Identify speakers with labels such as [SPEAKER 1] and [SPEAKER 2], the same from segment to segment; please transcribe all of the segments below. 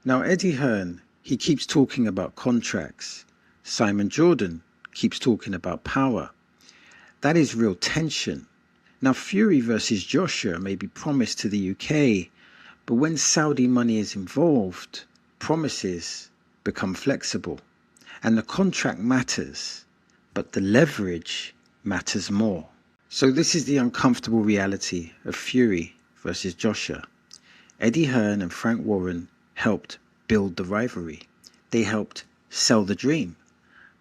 [SPEAKER 1] Now, Eddie Hearn, he keeps talking about contracts. Simon Jordan keeps talking about power. That is real tension. Now, Fury versus Joshua may be promised to the UK, but when Saudi money is involved, promises become flexible. And the contract matters, but the leverage matters more. So this is the uncomfortable reality of Fury versus Joshua. Eddie Hearn and Frank Warren helped build the rivalry. They helped sell the dream.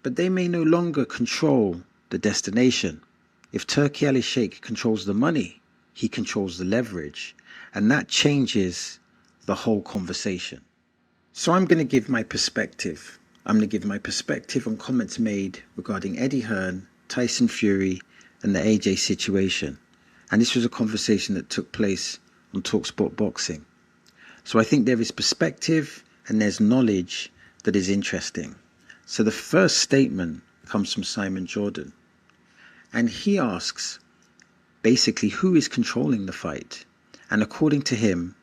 [SPEAKER 1] But they may no longer control the destination. If Turki Al-Sheikh controls the money, he controls the leverage. And that changes the whole conversation. So I'm going to give my perspective. I'm going to give my perspective on comments made regarding Eddie Hearn, Tyson Fury, and the AJ situation. And this was a conversation that took place on TalkSport Boxing. So I think there is perspective and there's knowledge that is interesting. So the first statement comes from Simon Jordan. And he asks, basically, who is controlling the fight? And according to him,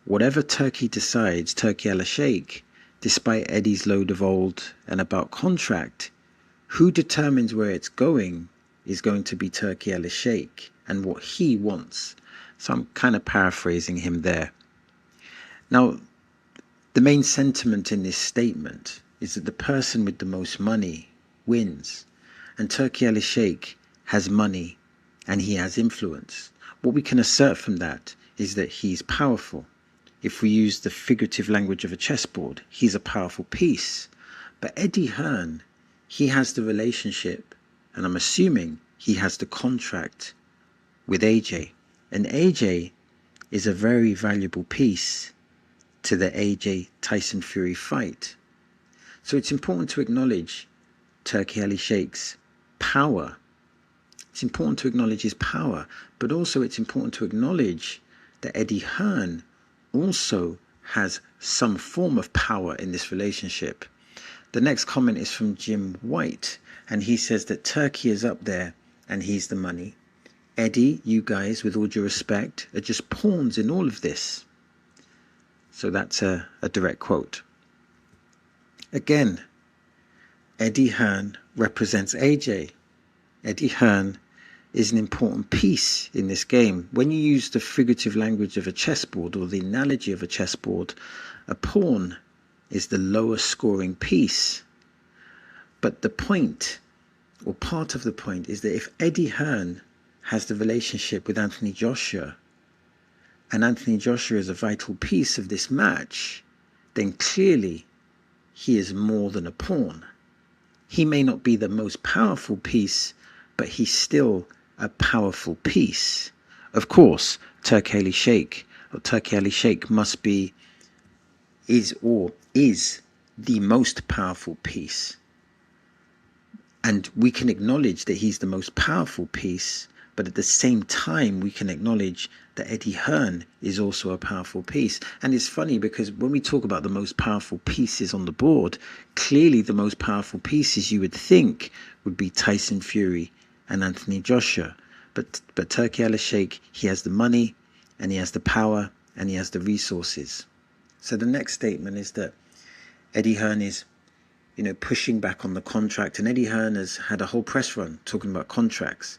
[SPEAKER 1] whatever Turkey decides, Turki Al-Sheikh, despite Eddie's load of old and about contract, who determines where it's going is going to be Turki Al-Sheikh and what he wants. So I'm kind of paraphrasing him there. Now, the main sentiment in this statement is that the person with the most money wins. And Turki Al-Sheikh has money and he has influence. What we can assert from that is that he's powerful. If we use the figurative language of a chessboard, he's a powerful piece. But Eddie Hearn, he has the relationship, and I'm assuming he has the contract with AJ. And AJ is a very valuable piece to the AJ Tyson Fury fight. So it's important to acknowledge Turki Al-Sheikh's power. It's important to acknowledge his power, but also it's important to acknowledge that Eddie Hearn also has some form of power in this relationship. The next comment is from Jim White, and he says that Turkey is up there and he's the money. Eddie, you guys, with all due respect, are just pawns in all of this. So that's a direct quote. Again, Eddie Hearn represents AJ. Eddie Hearn is an important piece in this game. When you use the figurative language of a chessboard or the analogy of a chessboard, a pawn is the lowest scoring piece. But the point, or part of the point, is that if Eddie Hearn has the relationship with Anthony Joshua, and Anthony Joshua is a vital piece of this match, then clearly he is more than a pawn. He may not be the most powerful piece, but he's still a powerful piece. Of course, Turki Al-Sheikh must be, is the most powerful piece. And we can acknowledge that he's the most powerful piece, but at the same time, we can acknowledge that Eddie Hearn is also a powerful piece. And it's funny because when we talk about the most powerful pieces on the board, clearly the most powerful pieces you would think would be Tyson Fury and Anthony Joshua. But Turki Al-Sheikh, he has the money and he has the power and he has the resources. So the next statement is that Eddie Hearn is, pushing back on the contract. And Eddie Hearn has had a whole press run talking about contracts.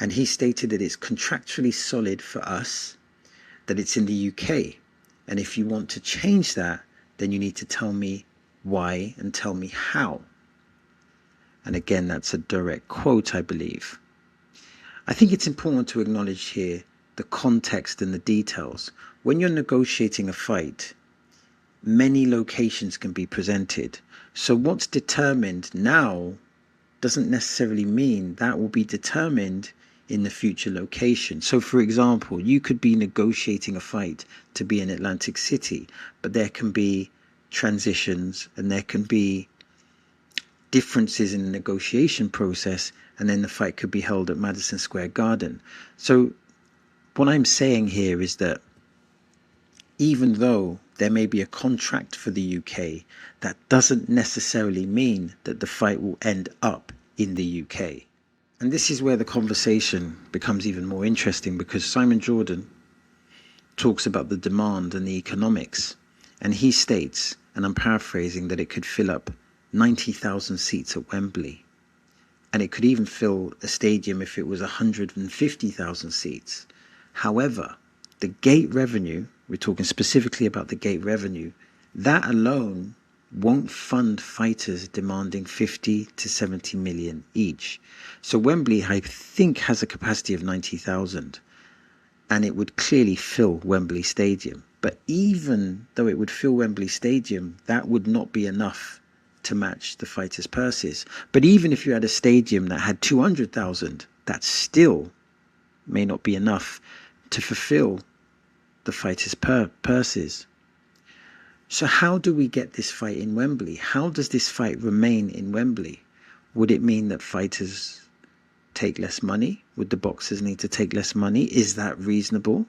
[SPEAKER 1] And he stated that it's contractually solid for us, that it's in the UK. And if you want to change that, then you need to tell me why and tell me how. And again, that's a direct quote, I believe. I think it's important to acknowledge here the context and the details. When you're negotiating a fight, many locations can be presented. So what's determined now doesn't necessarily mean that will be determined in the future location. So for example, you could be negotiating a fight to be in Atlantic City, but there can be transitions and there can be differences in the negotiation process, and then the fight could be held at Madison Square Garden. So what I'm saying here is that even though there may be a contract for the UK, that doesn't necessarily mean that the fight will end up in the UK. And this is where the conversation becomes even more interesting, because Simon Jordan talks about the demand and the economics. And he states, and I'm paraphrasing, that it could fill up 90,000 seats at Wembley. And it could even fill a stadium if it was 150,000 seats. However, the gate revenue, we're talking specifically about the gate revenue, that alone won't fund fighters demanding 50 to 70 million each. So Wembley, I think, has a capacity of 90,000, and it would clearly fill Wembley Stadium. But even though it would fill Wembley Stadium, that would not be enough to match the fighters' purses. But even if you had a stadium that had 200,000, that still may not be enough to fulfill the fighters' purses. So how do we get this fight in Wembley? How does this fight remain in Wembley? Would it mean that fighters take less money? Would the boxers need to take less money? Is that reasonable?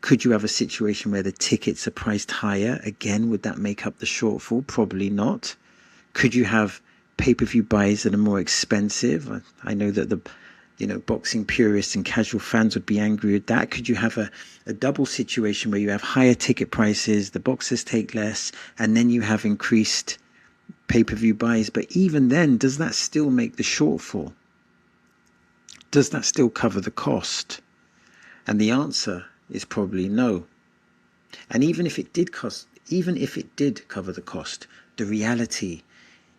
[SPEAKER 1] Could you have a situation where the tickets are priced higher? Again, would that make up the shortfall? Probably not. Could you have pay-per-view buys that are more expensive? I know that the boxing purists and casual fans would be angry with that. Could you have a double situation where you have higher ticket prices, the boxers take less, and then you have increased pay-per-view buys? But even then, does that still make the shortfall? Does that still cover the cost? And the answer is probably no. And even if it did cover the cost, the reality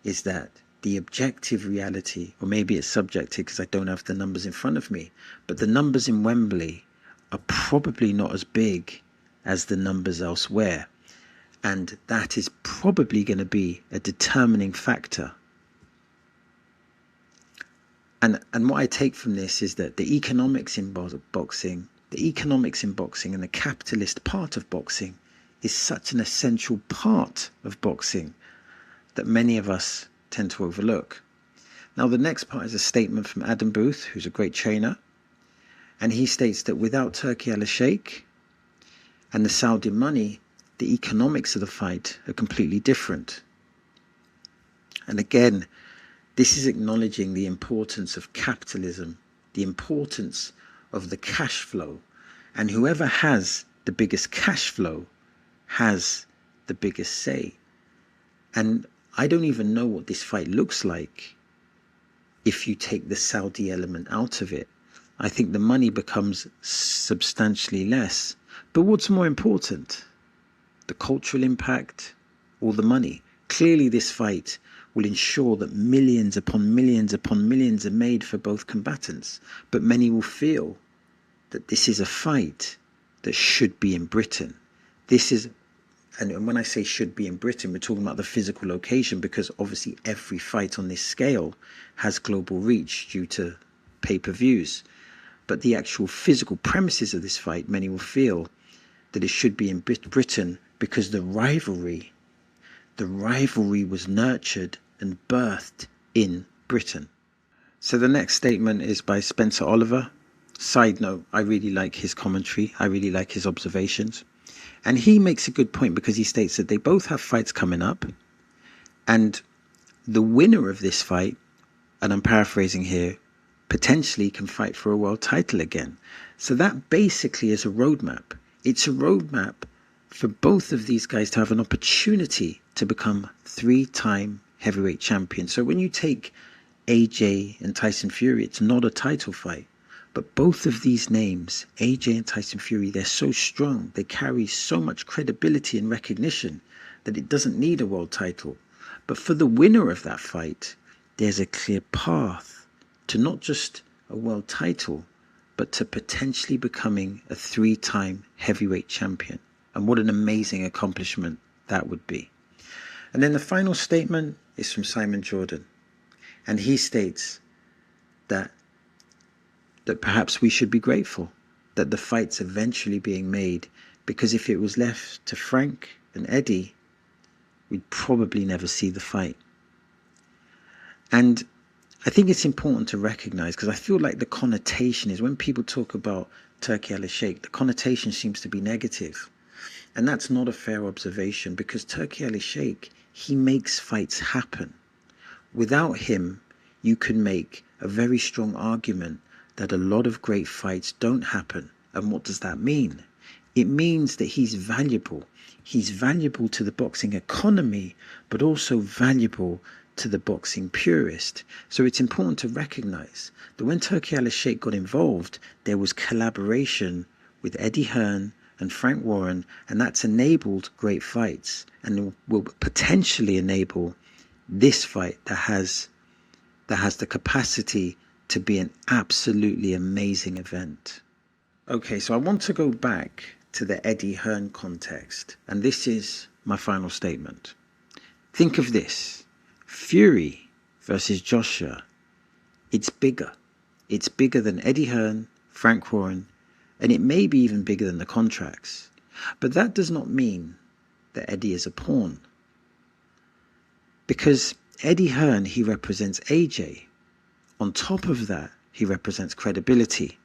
[SPEAKER 1] is that the objective reality, or maybe it's subjective because I don't have the numbers in front of me, but the numbers in Wembley are probably not as big as the numbers elsewhere. And that is probably going to be a determining factor. And what I take from this is that the economics in boxing and the capitalist part of boxing is such an essential part of boxing that many of us tend to overlook. Now, the next part is a statement from Adam Booth, who's a great trainer, and he states that without Turki al-Sheikh and the Saudi money, the economics of the fight are completely different. And again, this is acknowledging the importance of capitalism, the importance of the cash flow, and whoever has the biggest cash flow has the biggest say. And I don't even know what this fight looks like if you take the Saudi element out of it. I think the money becomes substantially less. But what's more important? The cultural impact or the money? Clearly this fight will ensure that millions upon millions upon millions are made for both combatants. But many will feel that this is a fight that should be in Britain. And when I say should be in Britain, we're talking about the physical location, because obviously every fight on this scale has global reach due to pay-per-views. But the actual physical premises of this fight, many will feel that it should be in Britain because the rivalry was nurtured and birthed in Britain. So the next statement is by Spencer Oliver. Side note, I really like his commentary. I really like his observations. And he makes a good point because he states that they both have fights coming up. And the winner of this fight, and I'm paraphrasing here, potentially can fight for a world title again. So that basically is a roadmap. It's a roadmap for both of these guys to have an opportunity to become 3-time heavyweight champions. So when you take AJ and Tyson Fury, it's not a title fight. But both of these names, AJ and Tyson Fury, they're so strong, they carry so much credibility and recognition that it doesn't need a world title. But for the winner of that fight, there's a clear path to not just a world title, but to potentially becoming a 3-time heavyweight champion. And what an amazing accomplishment that would be. And then the final statement is from Simon Jordan. And he states that perhaps we should be grateful that the fight's eventually being made, because if it was left to Frank and Eddie, we'd probably never see the fight. And I think it's important to recognize, because I feel like the connotation is when people talk about Turki al-Sheikh, the connotation seems to be negative. And that's not a fair observation, because Turki al-Sheikh, he makes fights happen. Without him, you can make a very strong argument that a lot of great fights don't happen. And what does that mean? It means that he's valuable. He's valuable to the boxing economy, but also valuable to the boxing purist. So it's important to recognize that when Turki Al-Sheikh got involved, there was collaboration with Eddie Hearn and Frank Warren, and that's enabled great fights and will potentially enable this fight that has the capacity to be an absolutely amazing event. Okay, so I want to go back to the Eddie Hearn context, and this is my final statement. Think of this: Fury versus Joshua. It's bigger. It's bigger than Eddie Hearn, Frank Warren, and it may be even bigger than the contracts. But that does not mean that Eddie is a pawn. Because Eddie Hearn, he represents AJ. On top of that, he represents credibility.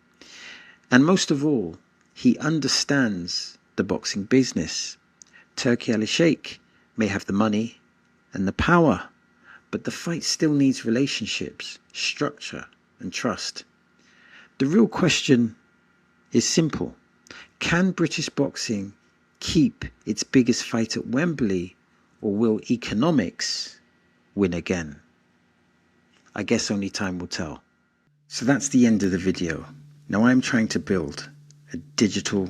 [SPEAKER 1] And most of all, he understands the boxing business. Turki Al-Sheikh may have the money and the power, but the fight still needs relationships, structure, and trust. The real question is simple. Can British boxing keep its biggest fight at Wembley, or will economics win again? I guess only time will tell. So that's the end of the video. Now I'm trying to build a digital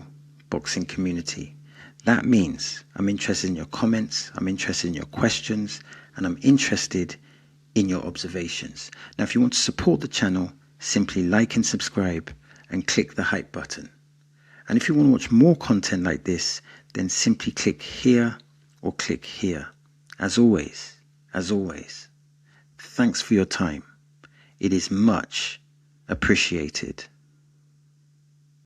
[SPEAKER 1] boxing community. That means I'm interested in your comments, I'm interested in your questions, and I'm interested in your observations. Now, if you want to support the channel, simply like and subscribe and click the hype button. And if you want to watch more content like this, then simply click here or click here. As always, thanks for your time. It is much appreciated.